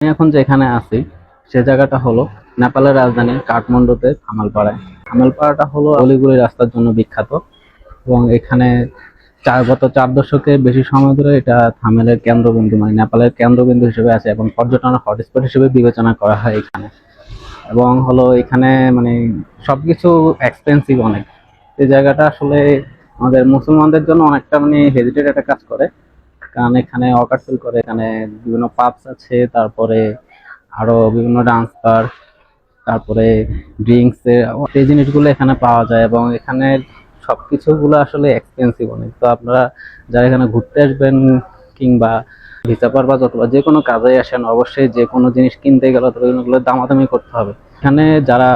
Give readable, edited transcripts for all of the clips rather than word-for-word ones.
আমি এখন যেখানে আছি সে জায়গাটা হলো নেপালের রাজধানী কাঠমান্ডুতে থামালপাড়ায়। থামালপাড়াটা হলো অলিগলি রাস্তার জন্য বিখ্যাত এবং এখানে গত 4 দশকের বেশি সময় ধরে এটা থামেলের কেন্দ্রবিন্দু, মানে নেপালের কেন্দ্রবিন্দু হিসেবে আছে এবং পর্যটনের হটস্পট হিসেবে বিবেচনা করা হয় এখানে। এবং হলো এখানে মানে সবকিছু এক্সপেন্সিভ অনেক। এই জায়গাটা আসলে আমাদের মুসলমানদের জন্য অনেকটা মানে হেজিটেট একটা কাজ করে, কারণ এখানে অকার ফিল করে। এখানে বিভিন্ন পাবস আছে, তারপরে আরো বিভিন্ন ডান্স বার, তারপরে ড্রিঙ্কস এর এই জিনিসগুলো এখানে পাওয়া যায় এবং এখানে সবকিছু গুলো আসলে এক্সপেন্সিভ অনেক। তো আপনারা যারা এখানে ঘুরতে আসবেন কিংবা ভিসা পারপাস অথবা যে কোনো কাজে আসেন, অবশ্যই যে কোনো জিনিস কিনতে গেলে তবে এগুলো দামাদামি করতে হবে। এখানে যারা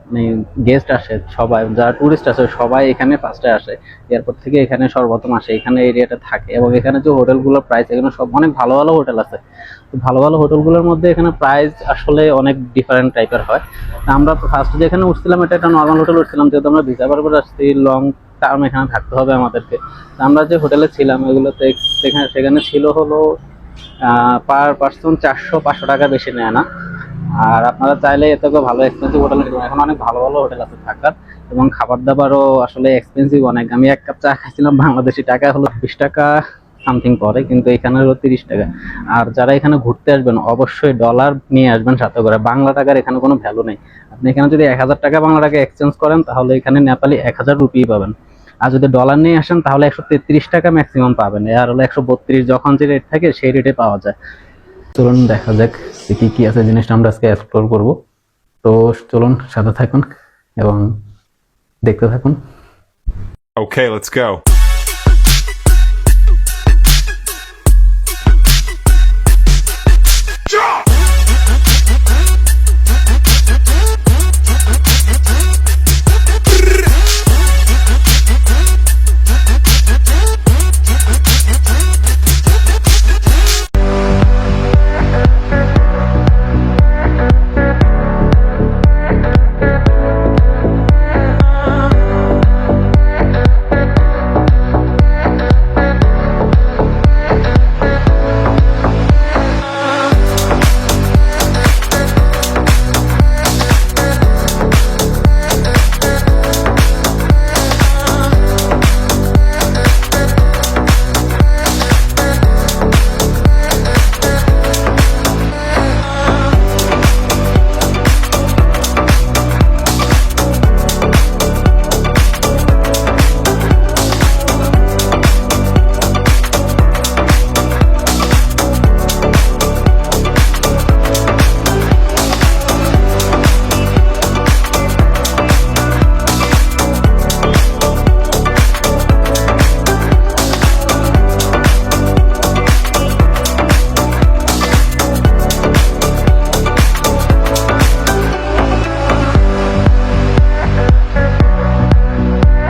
মানে গেস্ট আসে, সবাই যারা টুরিস্ট আসে সবাই এখানে ফার্স্টে আসে, এয়ারপোর্ট থেকে এখানে সর্বপ্রথম আসে, এখানে এরিয়াটা থাকে। এবং এখানে যে হোটেলগুলোর প্রাইস, এখানে সব অনেক ভালো ভালো হোটেল আছে। তো ভালো ভালো হোটেলগুলোর মধ্যে এখানে প্রাইস আসলে অনেক ডিফারেন্ট টাইপের হয়। আমরা ফার্স্ট যেখানে উঠছিলাম এটা একটা নর্মাল হোটেল উঠছিলাম, যেহেতু আমরা ভিসা পারপাস আসছি, লং টার্ম এখানে থাকতে হবে আমাদেরকে। তো আমরা যে হোটেলে ছিলাম এগুলোতে সেখানে ছিল হলো পার পার্সন 400-500 টাকা বেশি নেয় না। আর আপনারা চাইলে এত ভালো এক্সপেন্সিভ হোটেল নিতে পারেন, এখন অনেক ভালো ভালো হোটেল আছে থাকার। এবং খাবার দাবারও আসলে এক্সপেন্সিভ অনেক। আমি এক কাপ চা খাইছিলাম বাংলাদেশি টাকা হলো 20 টাকা সামথিং পরে, কিন্তু এখানে হলো 30 টাকা। আর যারা এখানে ঘুরতে আসবেন অবশ্যই ডলার নিয়ে আসবেন সাথে করে, বাংলা টাকার এখানে কোনো ভ্যালু নেই। আপনি এখানে যদি 1000 টাকা বাংলা টাকা এক্সচেঞ্জ করেন তাহলে এখানে নেপালি 1000 রুপি পাবেন। আর যদি ডলার নিয়ে আসেন তাহলে 133 টাকা ম্যাক্সিমাম পাবেন, আর হলো 132 যখন যে রেট থাকে সেই রেটে পাওয়া যায়। চলুন দেখা যাক কি কি আছে জিনিসটা আমরা আজকে এক্সপ্লোর করব। তো চলুন সাথে থাকুন এবং দেখতে থাকুন। Okay, let's go.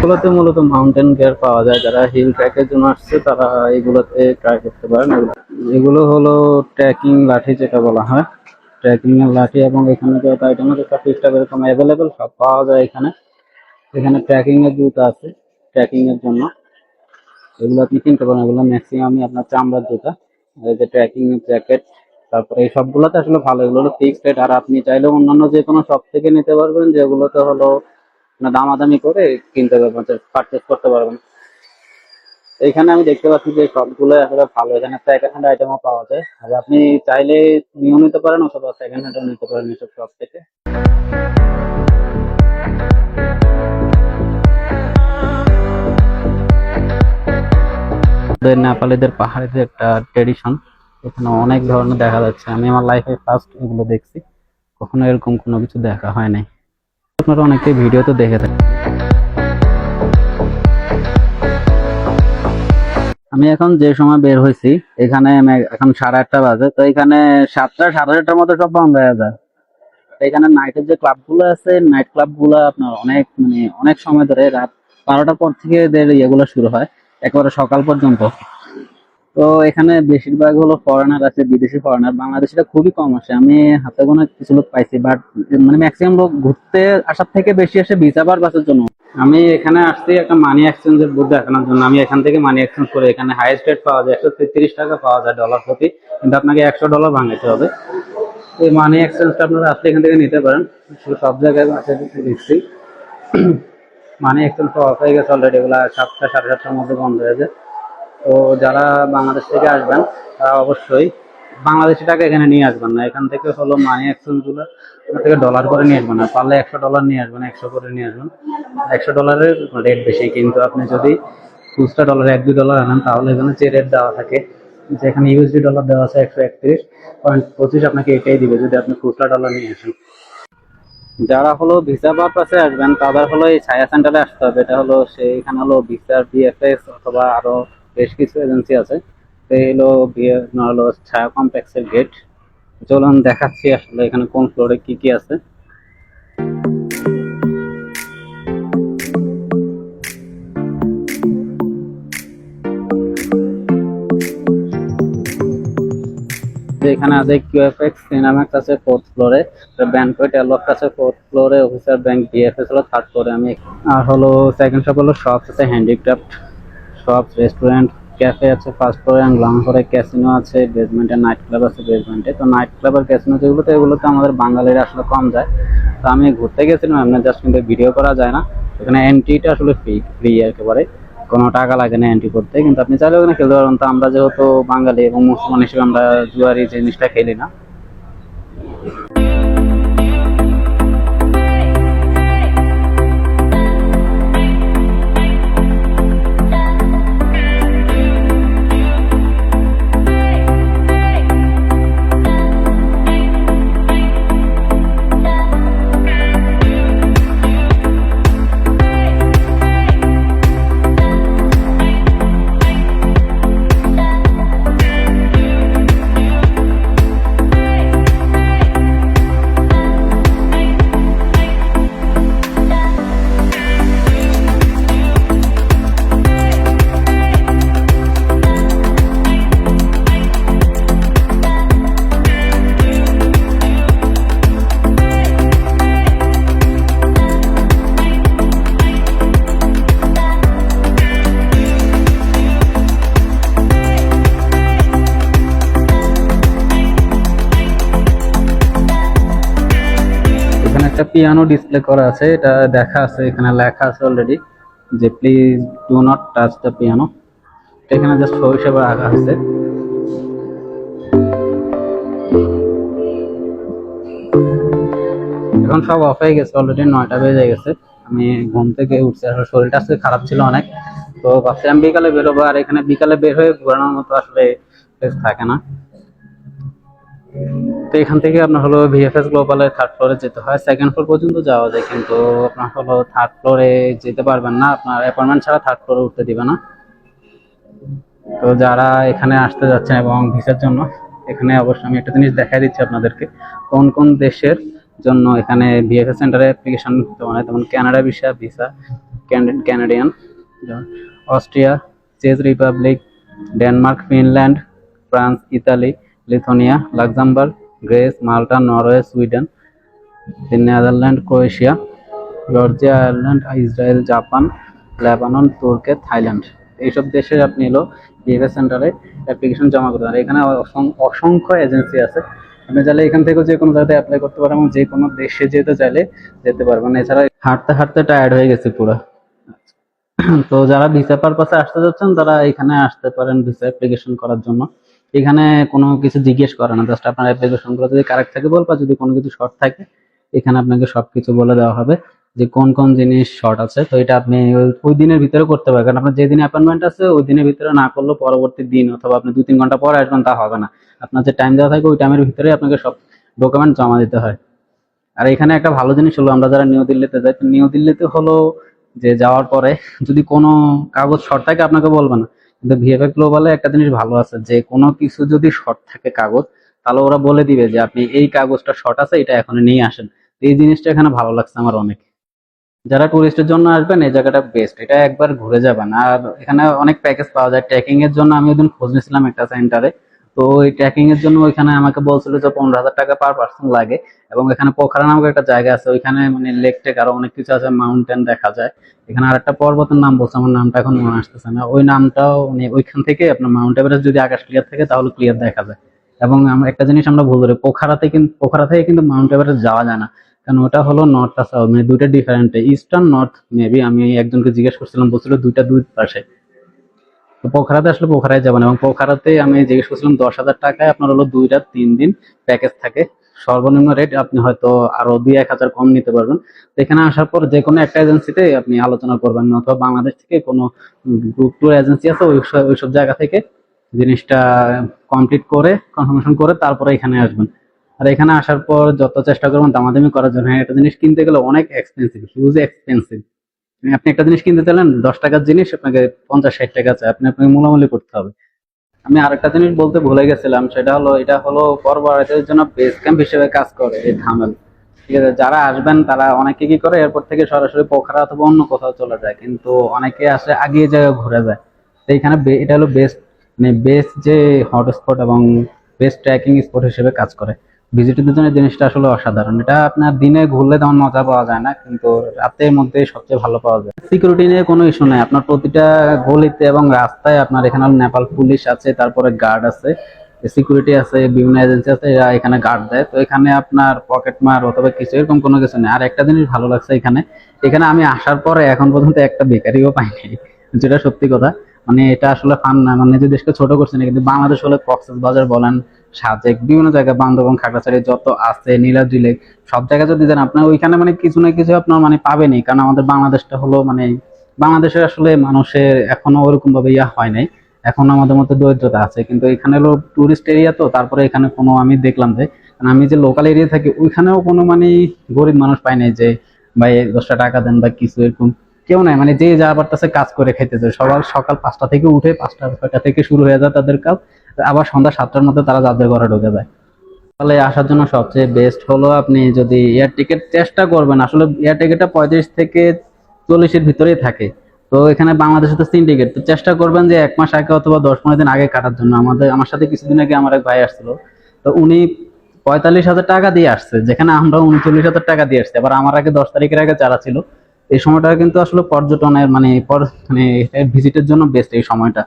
এগুলোতে মূলত মাউন্টেন গিয়ার পাওয়া যায়, যারা হিল ট্র্যাকের জন্য আসছে তারা এগুলোতে ট্রাই করতে পারেন। এগুলো হলো ট্রেকিং লাঠি যেটা বলা হয়, ট্রেকিং এর লাঠি। এবং এখানে যত আইটেম আছে সব ঠিকঠাক এরকম অ্যাভেলেবেল সব পাওয়া যায় এখানে। এখানে ট্রেকিং এর জুতা আছে ট্রেকিং এর জন্য, এগুলো আপনি কিনতে পারেন। এগুলো ম্যাক্সিমামই আপনার চামড়ার জুতা। আর এই যে ট্রেকিং এর জ্যাকেট, তারপরে এই সবগুলোতে আসলে ভালো, এগুলো হলো ফিক্সড রেট। আর আপনি চাইলে অন্যান্য যে কোনো শপ থেকে নিতে পারবেন, যেগুলোতে হলো দামাদামি করে কিনতে পারবেন, পারচেস করতে পারবেন। এখানে আমি দেখতে পাচ্ছি যে সবগুলো আসলে ভালো, এখানে সেকেন্ড হ্যান্ড আইটেমও পাওয়া যায়। আর আপনি চাইলে নিয়েও নিতে পারেন অথবা সেকেন্ড হ্যান্ডও নিতে পারেন এসব শপ থেকে। নেপালিদের পাহাড়িদের একটা ট্রেডিশন, এখানে অনেক ধরনের দেখা যাচ্ছে। আমি আমার লাইফে ফার্স্ট এগুলো দেখছি, কখনো এরকম কোনো কিছু দেখা হয় নাই। আপনারা অনেকেই ভিডিওতে দেখে থাকেন। আমি এখন যে সময় বের হয়েছি এখানে এখন 8:30 বাজে। তো এখানে 7টা 8:30টার মধ্যে সব বন্ধ হয়ে যায়। এখানে নাইটের যে ক্লাব গুলো আছে, নাইট ক্লাব গুলো আপনার অনেক মানে অনেক সময় ধরে, রাত 12টার পর থেকে এদের ইয়েগুলো শুরু হয় একেবারে সকাল পর্যন্ত। তো এখানে বেশিরভাগ হলো ফরেনার আছে, বিদেশি ফরেনার, বাংলাদেশিরা খুবই কম আসে। আমি হাতে গোনা কিছু লোক পাইছি, বাট মানে ম্যাক্সিমাম লোক ঘুরতে আসার থেকে বেশি আসে ভিসা পারপাসের জন্য। আমি এখানে আসছি একটা মানি এক্সচেঞ্জের বুথ দেখানোর জন্য। আমি এখান থেকে মানি এক্সচেঞ্জ করে, এখানে হাইয়েস্ট রেট পাওয়া যায় 133 টাকা পাওয়া যায় ডলার প্রতি, কিন্তু আপনাকে $100 ভাঙাতে হবে। এই মানি এক্সচেঞ্জটা আপনারা আসলে এখান থেকে নিতে পারেন, সব জায়গায় আছে দিচ্ছি। মানি এক্সচেঞ্জ তো অফ হয়ে গেছে অলরেডি, এগুলো 7টা 7:30টার মধ্যে বন্ধ হয়ে যায়। তো যারা বাংলাদেশ থেকে আসবেন তারা অবশ্যই বাংলাদেশি টাকা এখানে নিয়ে আসবেন না, এখান থেকে হলো মানি এক্সচেঞ্জ গুলো থেকে ডলার করে নিয়ে আসবেন না, পারলে $100 নিয়ে আসবেন, 100 করে নিয়ে আসবেন। $100 রেট বেশি, কিন্তু আপনি যদি খুচরা ডলার $1-2 আনেন তাহলে এখানে যে রেট দেওয়া থাকে, যেখানে ইউএসডি ডলার দেওয়া আছে 131.25, আপনাকে এটাই দিবে যদি আপনি খুচরা ডলার নিয়ে আসেন। যারা হলো ভিসা পারপাসে আসবেন তাদের হলো এই ছায়া সেন্টারে আসতে হবে। এটা হলো সেইখানে হলো ভিসার বিএফএস অথবা আরো বেশ কিছু এজেন্সি আছে। তো এই হলো ছায়া কমপ্লেক্সের গেট। চলুন দেখাচ্ছি আসলে এখানে কোন ফ্লোরে কি কি আছে। এখানে আছে কিউএফএক্স, সিনেম্যাক্স আছে 4th ফ্লোরে, ব্যাংকোয়েট এলক আছে 4th ফ্লোরে, অফিসার ব্যাংক বিএফএস হলো 3rd ফ্লোরে। আমি আর হলো সেকেন্ড শপ হলো শপস আছে, হ্যান্ডিক্রাফট শপস, রেস্টুরেন্ট, ক্যাফে আছে 1st ফ্লোরে, এবং গ্রাউন্ড ফ্লোরে ক্যাসিনো আছে, বেসমেন্টে নাইট ক্লাব আছে বেসমেন্টে। তো নাইট ক্লাব আর ক্যাসিনো যেগুলোতে, এগুলোতে আমাদের বাঙালিরা আসলে কম যায়। তো আমি ঘুরতে গেছিলাম এমনি জাস্ট, কিন্তু ভিডিও করা যায় না। এখানে এন্ট্রিটা আসলে ফ্রি একেবারে, কোনো টাকা লাগে না এন্ট্রি করতে, কিন্তু আপনি চাইলে ওখানে খেলতে পারবেন। তো আমরা যেহেতু বাঙালি এবং মুসলমান হিসেবে আমরা জুয়ারি জিনিসটা খেলি না। এখানে একটা পিয়ানো ডিসপ্লে করা আছে, এটা দেখা আছে, এখানে লেখা আছে অলরেডি যে please do not touch the piano. এখানে জাস্ট শো হিসেবে রাখা আছে। এখন সব অফ হয়ে গেছে অলরেডি, 9টা বেজে গেছে। আমি ঘুম থেকে উঠছি, আসলে শরীরটা আজকে খারাপ ছিল অনেক। তো ভাবছিলাম বিকালে বেরোবো, আর এখানে বিকালে বের হয়ে ঘোরানোর মতো আসলে place থাকে না। তো এখান থেকে আপনার হলো ভিএফএস গ্লোবালের 3rd ফ্লোরে যেতে হয়, 2nd ফ্লোর পর্যন্ত যাওয়া যায়, কিন্তু আপনার হলো 3rd ফ্লোরে যেতে পারবেন না, আপনার অ্যাপয়েন্টমেন্ট ছাড়া 3rd ফ্লোরে উঠতে দিবে না। তো যারা এখানে আসতে যাচ্ছেন এবং ভিসার জন্য, এখানে অবশ্যই আমি একটা জিনিস দেখাই দিচ্ছি আপনাদেরকে, কোন কোন দেশের জন্য এখানে ভিএফএস সেন্টারে অ্যাপ্লিকেশন করতে হয়। যেমন কানাডা ভিসা, ক্যানাডিয়ান, অস্ট্রিয়া, চেক republic, Denmark, Finland, France, Italy, Lithuania, Luxembourg, Greece, Malta, Norway, Sweden, Netherland, Croatia, Georgia, Ireland, Israel, Japan, Lebanon, তুর্কি, থাইল্যান্ড। এইসব দেশের আপনি হলো ভিএফএস সেন্টারে অ্যাপ্লিকেশন জমা করতে পারেন। এখানে অসংখ্য এজেন্সি আছে, আপনি চাইলে এখান থেকে যে কোনো জায়গায় অ্যাপ্লাই করতে পারেন এবং যে কোনো দেশে যেতে চাইলে যেতে পারবেন। এছাড়া হাঁটতে হাঁটতে টায়ার্ড হয়ে গেছে পুরো। তো যারা ভিসা পারপাসে আসতে যাচ্ছেন তারা এখানে আসতে পারেন ভিসা অ্যাপ্লিকেশন করার জন্য। এখানে কোনো কিছু জিজ্ঞেস করে না, জাস্ট আপনার অ্যাপ্লিকেশন গুলো যদি কারেক্ট থাকে বা যদি কোনো কিছু শর্ট থাকে, এখানে আপনাকে সবকিছু বলে দেওয়া হবে যে কোন কোন জিনিস শর্ট আছে। তো এটা আপনি ওই দিনের ভিতরে করতে পারবেন, কারণ আপনার যে দিনে অ্যাপয়েন্টমেন্ট আছে ওই দিনের ভিতরে না করলে পরবর্তী দিন অথবা আপনি 2-3 ঘন্টা পরে আসবেন তা হবে না। আপনার যে টাইম দেওয়া থাকে ওই টাইমের ভিতরে আপনাকে সব ডকুমেন্ট জমা দিতে হয়। আর এখানে একটা ভালো জিনিস হলো, আমরা যারা নিউ দিল্লিতে যাই, তো নিউ দিল্লিতে হলো যে যাওয়ার পরে যদি কোনো কাগজ শর্ট থাকে আপনাকে বলবে না, কিন্তু ভিএফএক্স গ্লোবালে একটা জিনিস ভালো আছে, যে কোনো কিছু যদি শর্ট থাকে কাগজ, তাহলে ওরা বলে দিবে যে আপনি এই কাগজটা শর্ট আছে, এটা এখন নিয়ে আসেন। এই জিনিসটা এখানে ভালো লাগছে আমার অনেক। যারা টুরিস্টের জন্য আসবেন এই জায়গাটা বেস্ট, এটা একবার ঘুরে যাবেন। আর এখানে অনেক প্যাকেজ পাওয়া যায় ট্রেকিং এর জন্য। আমি ওদিন খোঁজ নিয়েছিলাম একটা সেন্টারে, তো ওই ট্রেকিং এর জন্য ওইখানে আমাকে বলছিল যে 15,000 টাকা পার পার্সন লাগে। এবং এখানে পোখরা নামক একটা জায়গা আছে, ওইখানে মানে লেক টেক আরো অনেক কিছু আছে, মাউন্টেন দেখা যায়। এখানে আরেকটা পর্বতের নাম বলছে, আমার নামটা এখন মনে আসতেছে না, ওই নামটাও মানে ওইখান থেকে আপনার মাউন্ট এভারেস্ট যদি আকাশ ক্লিয়ার থাকে তাহলে ক্লিয়ার দেখা যায়। এবং আমরা একটা জিনিস আমরা ভুল করি, পোখরা থেকে কিন্তু মাউন্ট এভারেস্ট যাওয়া যায় না, কারণ ওটা হলো নর্থ আর সাউথ, মানে দুইটা ডিফারেন্ট, ইস্টার্ন নর্থ মেবি। আমি একজনকে জিজ্ঞেস করছিলাম, বলছিল দুইটা দুই পাশে। তো পোখরাতে আসলে পোখরায় যাবেন, এবং পোখরাতে আমি জিজ্ঞেস করছিলাম 10,000 টাকায় আপনার হলো 2 রাত 3 দিন প্যাকেজ থাকে। সর্বনিম্ন রেট আপনি হয়তো আরো 2-1 হাজার কম নিতে পারবেন। তো এখানে আসার পর যে কোনো একটা এজেন্সিতে আপনি আলোচনা করবেন, অথবা বাংলাদেশ থেকে কোনো গ্রুপ ট্যুর এজেন্সি আছে ওইসব জায়গা থেকে জিনিসটা কমপ্লিট করে কনফার্মেশন করে তারপরে এখানে আসবেন। আর এখানে আসার পর যত চেষ্টা করবেন দামাদামি করার জন্য। হ্যাঁ, একটা জিনিস কিনতে গেলে অনেক এক্সপেন্সিভ, হিউজ এক্সপেন্সিভ। আপনি একটা জিনিস কিনতে চাইলেন 10 টাকার জিনিস আপনাকে 50-60 টাকা চাই, আপনাকে মূলামূলি করতে হবে। আমি আরেকটা জিনিস বলতে ভুলে গেছিলাম, সেটা হলো এটা হলো পর্বতারোহীদের জন্য বেস ক্যাম্প হিসেবে কাজ করে এই ধামেল। ঠিক আছে, যারা আসবেন তারা অনেকে কি করে এয়ারপোর্ট থেকে সরাসরি পোখরা অথবা অন্য কোথাও চলে যায়, কিন্তু অনেকে আসে আগে এই জায়গায় ঘুরে যায়। তো এখানে এটা হলো বেস্ট, মানে বেস্ট যে হটস্পট এবং বেস্ট ট্রেকিং স্পট হিসেবে কাজ করে। ভিজিটরদের জন্য এই জিনিসটা আসলে অসাধারণ। এটা আপনার দিনে ঘুরলে তেমন মজা পাওয়া যায় না, কিন্তু রাতের মধ্যে সবচেয়ে ভালো পাওয়া যায়। সিকিউরিটি নিয়ে কোনো ইস্যু নাই, আপনার প্রতিটা গলিতে এবং রাস্তায় আপনার এখানে নেপাল পুলিশ আছে, তারপরে গার্ড আছে, সিকিউরিটি আছে, বিভিন্ন এজেন্সি আছে, এরা এখানে গার্ড দেয়। তো এখানে আপনার পকেট মার অথবা কিছু এরকম কোনো কিছু নেই। আর একটা জিনিস ভালো লাগছে এখানে, এখানে আমি আসার পরে এখন পর্যন্ত একটা বেকারিও পাইনি, যেটা সত্যি কথা। মানে এটা আসলে ফান না, মানে নিজের দেশকে ছোট করছে না, কিন্তু বাংলাদেশ হলে কক্সবাজার বলেন, সাজেক, বিভিন্ন জায়গায়, বান্দরবান, খাগড়াছড়ি যত আছে, নীলাদ্রি লেক, সব জায়গায় যদি যান আপনার ওইখানে মানে কিছু না কিছু আপনার মানে পাবেনই। কারণ আমাদের বাংলাদেশটা হলো মানে বাংলাদেশের আসলে মানুষের এখনো ওরকম ভাবে ইয়া হয় নাই, এখন আমাদের মধ্যে দরিদ্রতা আছে। কিন্তু এখানে হলো টুরিস্ট এরিয়া, তো তারপরে এখানে কোনো আমি দেখলাম যে, কারণ আমি যে লোকাল এরিয়া থাকি ওইখানেও কোনো মানে গরিব মানুষ পাই নাই যে ভাই 10টা টাকা দেন বা কিছু এরকম কেউ নাই। মানে যে যা পারতেছে কাজ করে খাইতেছে, সকাল 5টা থেকে উঠে 5টা-6টা থেকে শুরু হয়ে যায় তাদের কাজ, আবার সন্ধ্যা 7টার মধ্যে তারা যাদের ঘরে ঢুকে যায়। তাহলে আসার জন্য সবচেয়ে বেস্ট হলো আপনি যদি এয়ার টিকিট চেষ্টা করবেন, আসলে এয়ার টিকিটটা 35 থেকে 40-এর ভিতরেই থাকে। তো এখানে বাংলাদেশে তো সিন্ডিকেট, তো চেষ্টা করবেন যে 1 মাস আগে অথবা 10-15 দিন আগে কাটার জন্য। আমার সাথে কিছুদিন আগে আমার এক ভাই আসছিল, তো উনি 45,000 টাকা দিয়ে আসছে, যেখানে আমরা 39,000 টাকা দিয়ে আসছি। আবার আমার আগে 10 তারিখের আগে যারা ছিল, এই সময়টা কিন্তু আসলে পর্যটনের মানে মানে ভিজিটের জন্য বেস্ট এই সময়টা।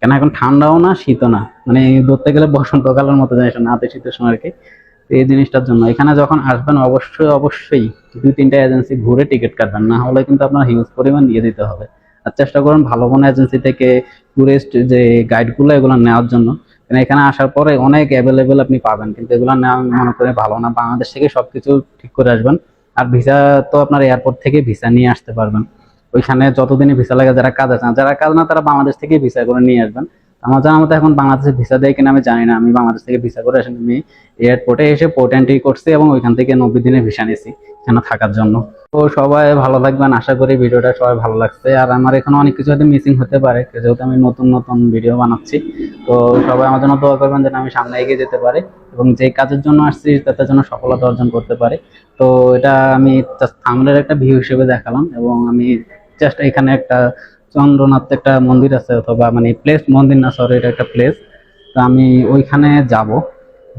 কেন এখন ঠান্ডাও না শীতও না, মানে ধরতে গেলে বসন্তকালের মতো জিনিস, না শীতের সময় আর কি। তো এই জিনিসটার জন্য এখানে যখন আসবেন অবশ্যই অবশ্যই 2-3টা এজেন্সি ঘুরে টিকিট কাটবেন, না হলে কিন্তু আপনার হিউজ পরিমাণ দিয়ে দিতে হবে। আর চেষ্টা করুন ভালো কোনো এজেন্সি থেকে টুরিস্ট যে গাইডগুলো এগুলো নেওয়ার জন্য, কারণ এখানে আসার পরে অনেক অ্যাভেলেবেল আপনি পাবেন, কিন্তু এগুলো নেওয়া আমি মনে করি ভালো না। বাংলাদেশ থেকে সবকিছু ঠিক করে আসবেন। আর ভিসা তো আপনার এয়ারপোর্ট থেকে ভিসা নিয়ে আসতে পারবেন, ওইখানে যতদিনে ভিসা লাগে, যারা কাজ আছে না, যারা কাজ না তারা বাংলাদেশ থেকে ভিসা করে নিয়ে আসবেন। আমার জানার মতো এখন বাংলাদেশে ভিসা দেয় কিনা আমি জানি না, আমি বাংলাদেশ থেকে ভিসা করে আসেন, আমি এয়ারপোর্টে এসে পোর্ট এন্ট্রি করছি এবং ওইখান থেকে 90 দিনের ভিসা নিয়েছি এখানে থাকার জন্য। তো সবাই ভালো থাকবেন, আশা করি ভিডিওটা সবাই ভালো লাগছে। আর আমার এখানে অনেক কিছু হয়তো মিসিং হতে পারে, যেহেতু আমি নতুন নতুন ভিডিও বানাচ্ছি। তো সবাই আমার জন্য দোয়া করবেন যেন আমি সামনে এগিয়ে যেতে পারি এবং যে কাজের জন্য আসছি তাতে যেন সফলতা অর্জন করতে পারি। তো এটা আমি জাস্ট থাম্বনেলের একটা ভিউ হিসেবে দেখালাম, এবং আমি জাস্ট এখানে একটা চন্দ্রনাথ একটা মন্দির আছে, অথবা মানে প্লেস, মন্দির না সরি, এটা একটা প্লেস। তো আমি ওইখানে যাব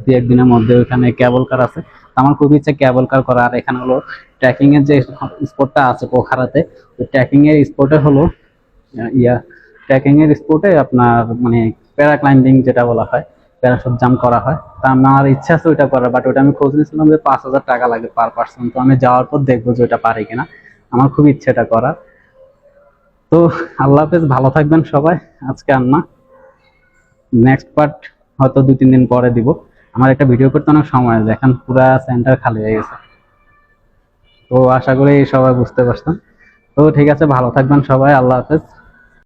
2-1 দিনের মধ্যে। ওইখানে কেবল কার আছে, তো আমার খুব ইচ্ছে কেবল কার করা। আর এখানে হলো ট্রেকিং এর যে স্পটটা আছে পোখারাতে, ওই ট্রেকিং এর স্পটে হলো ট্রেকিং এর স্পটে আপনার মানে প্যারাক্লাইম্বিং যেটা বলা হয়, প্যারাশুট জাম্প করা হয়। তা আমার ইচ্ছা আছে ওইটা করার, বাট ওইটা আমি খোঁজ নিয়েছিলাম যে 5,000 টাকা লাগে পার পার্সন। তো আমি যাওয়ার পর দেখবো যে ওইটা পারি কিনা, আমার খুব ইচ্ছে এটা করার। তো আল্লাহ হাফেজ, ভালো থাকবেন সবাই। আজকে আর না, নেক্সট পার্ট হয়তো 2-3 দিন পরে দিব। আমার একটা ভিডিও করতে অনেক সময় আছে, এখন পুরা সেন্টার খালি হয়ে গেছে। তো আশা করি সবাই বুঝতে পারছেন। তো ঠিক আছে, ভালো থাকবেন সবাই, আল্লাহ হাফেজ।